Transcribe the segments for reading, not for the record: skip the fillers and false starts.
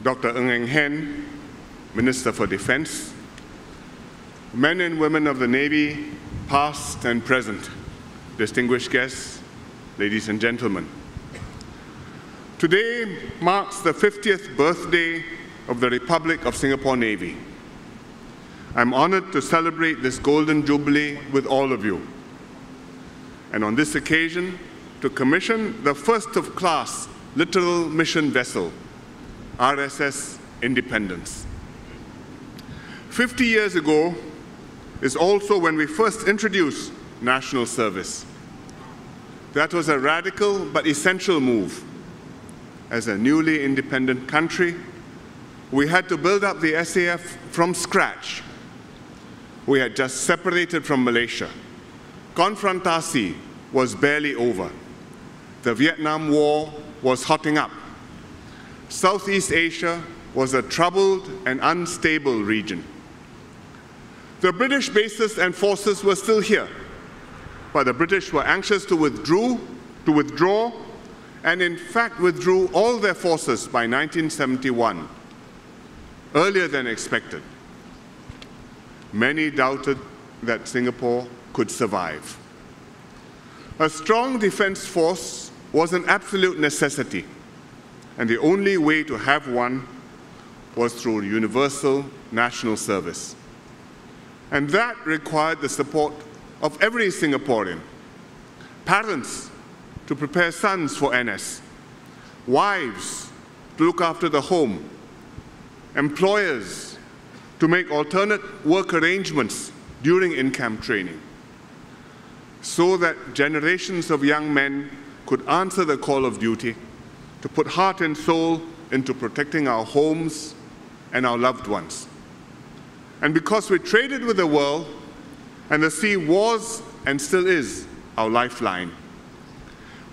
Dr. Ng Eng Hen, Minister for Defense, men and women of the Navy, past and present, distinguished guests, ladies and gentlemen. Today marks the 50th birthday of the Republic of Singapore Navy. I'm honored to celebrate this golden jubilee with all of you. And on this occasion, to commission the first-of-class Littoral mission vessel, RSS Independence. 50 years ago is also when we first introduced national service. That was a radical but essential move. As a newly independent country, we had to build up the SAF from scratch. We had just separated from Malaysia. Confrontasi was barely over. The Vietnam War was hotting up. Southeast Asia was a troubled and unstable region. The British bases and forces were still here, but the British were anxious to withdraw, and in fact withdrew all their forces by 1971, earlier than expected. Many doubted that Singapore could survive. A strong defense force was an absolute necessity, and the only way to have one was through universal national service. And that required the support of every Singaporean. Parents to prepare sons for NS, wives to look after the home, employers to make alternate work arrangements during in-camp training, so that generations of young men could answer the call of duty to put heart and soul into protecting our homes and our loved ones. And because we traded with the world, and the sea was and still is our lifeline,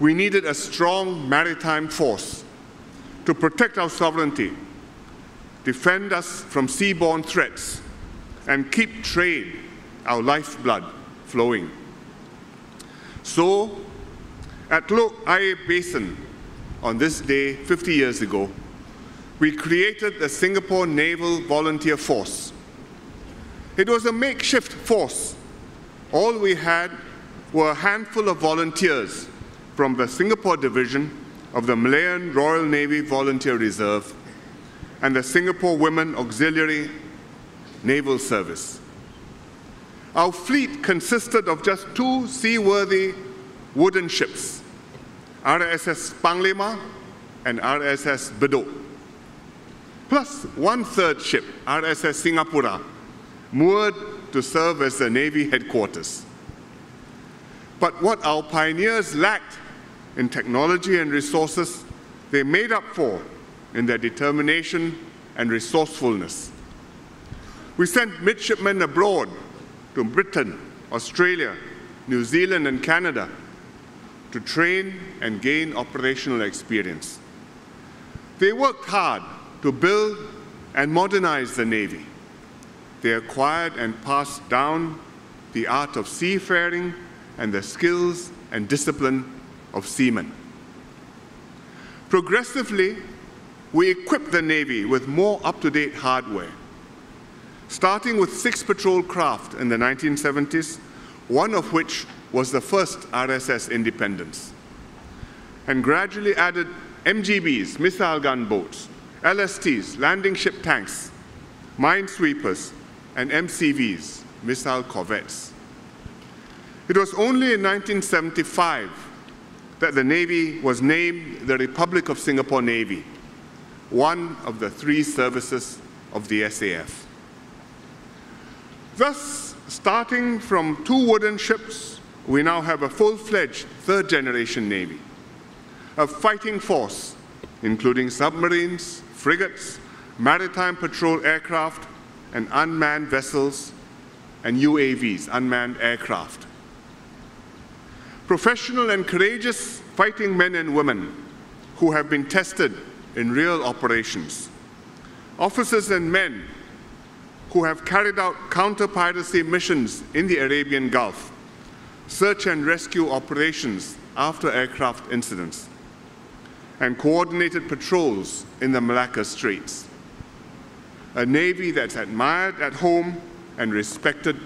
we needed a strong maritime force to protect our sovereignty, defend us from seaborne threats, and keep trade, our lifeblood, flowing. So, at Teluk Air Basin, on this day 50 years ago, we created the Singapore Naval Volunteer Force. It was a makeshift force. All we had were a handful of volunteers from the Singapore division of the Malayan Royal Navy Volunteer Reserve and the Singapore Women Auxiliary Naval Service. Our fleet consisted of just two seaworthy wooden ships, RSS Panglima and RSS Bedok, plus one-third ship, RSS Singapura, moored to serve as the Navy headquarters. But what our pioneers lacked in technology and resources, they made up for in their determination and resourcefulness. We sent midshipmen abroad to Britain, Australia, New Zealand, and Canada to train and gain operational experience. They worked hard to build and modernize the Navy. They acquired and passed down the art of seafaring and the skills and discipline of seamen. Progressively, we equipped the Navy with more up-to-date hardware. Starting with 6 patrol craft in the 1970s, one of which was the first RSS Independence, and gradually added MGBs, missile gun boats, LSTs, landing ship tanks, minesweepers, and MCVs, missile corvettes. It was only in 1975 that the Navy was named the Republic of Singapore Navy, one of the 3 services of the SAF. Thus, starting from 2 wooden ships, we now have a full-fledged 3rd-generation Navy, a fighting force, including submarines, frigates, maritime patrol aircraft, and unmanned vessels, and UAVs, unmanned aircraft. Professional and courageous fighting men and women who have been tested in real operations. Officers and men who have carried out counter-piracy missions in the Arabian Gulf, search and rescue operations after aircraft incidents. and coordinated patrols in the Malacca Straits. A Navy that's admired at home and respected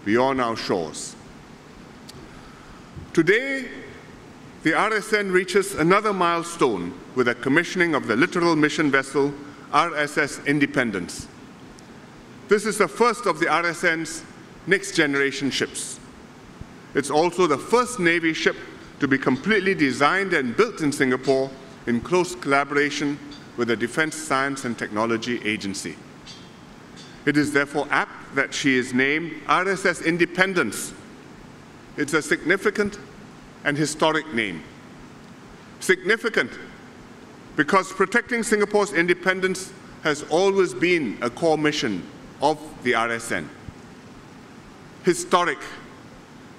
beyond our shores. Today, the RSN reaches another milestone with the commissioning of the Littoral mission vessel RSS Independence. This is the first of the RSN's next-generation ships. It's also the first Navy ship to be completely designed and built in Singapore in close collaboration with the Defence Science and Technology Agency. It is therefore apt that she is named RSS Independence. It's a significant and historic name. Significant because protecting Singapore's independence has always been a core mission of the RSN. Historic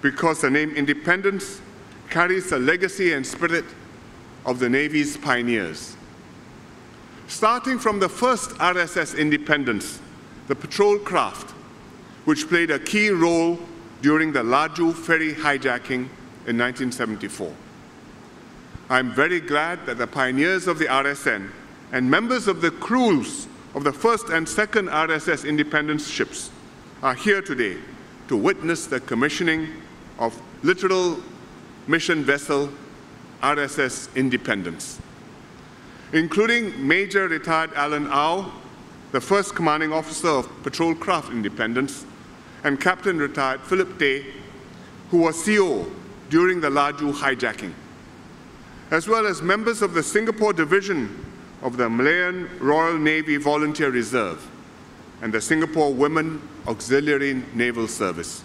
because the name Independence carries the legacy and spirit of the Navy's pioneers. Starting from the first RSS Independence, the patrol craft, which played a key role during the Laju ferry hijacking in 1974. I'm very glad that the pioneers of the RSN and members of the crews of the first and second RSS Independence ships are here today to witness the commissioning of Littoral mission vessel RSS Independence, including Major Retired Alan Au, the first commanding officer of Patrol Craft Independence, and Captain Retired Philip Tay, who was CO during the Laju hijacking, as well as members of the Singapore Division of the Malayan Royal Navy Volunteer Reserve and the Singapore Women Auxiliary Naval Service.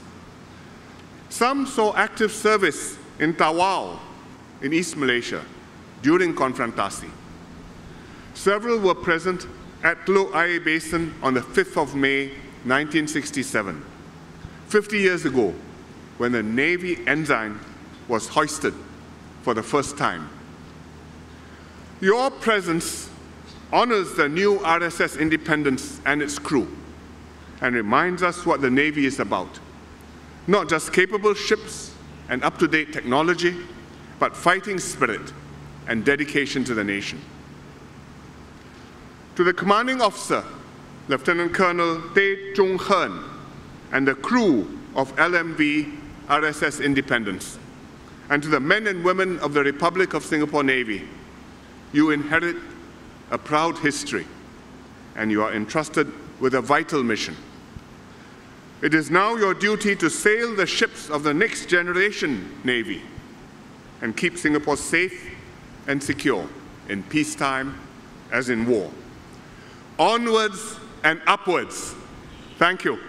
Some saw active service in Tawau in East Malaysia during Konfrontasi. Several were present at Teluk Air Basin on the 5th of May, 1967, 50 years ago, when the Navy ensign was hoisted for the first time. Your presence honors the new RSS Independence and its crew and reminds us what the Navy is about. Not just capable ships and up-to-date technology, but fighting spirit and dedication to the nation. To the commanding officer, Lieutenant Colonel Tay Chung Hearn, and the crew of LMV RSS Independence, and to the men and women of the Republic of Singapore Navy, you inherit a proud history, and you are entrusted with a vital mission. It is now your duty to sail the ships of the next generation Navy and keep Singapore safe and secure in peacetime as in war. Onwards and upwards. Thank you.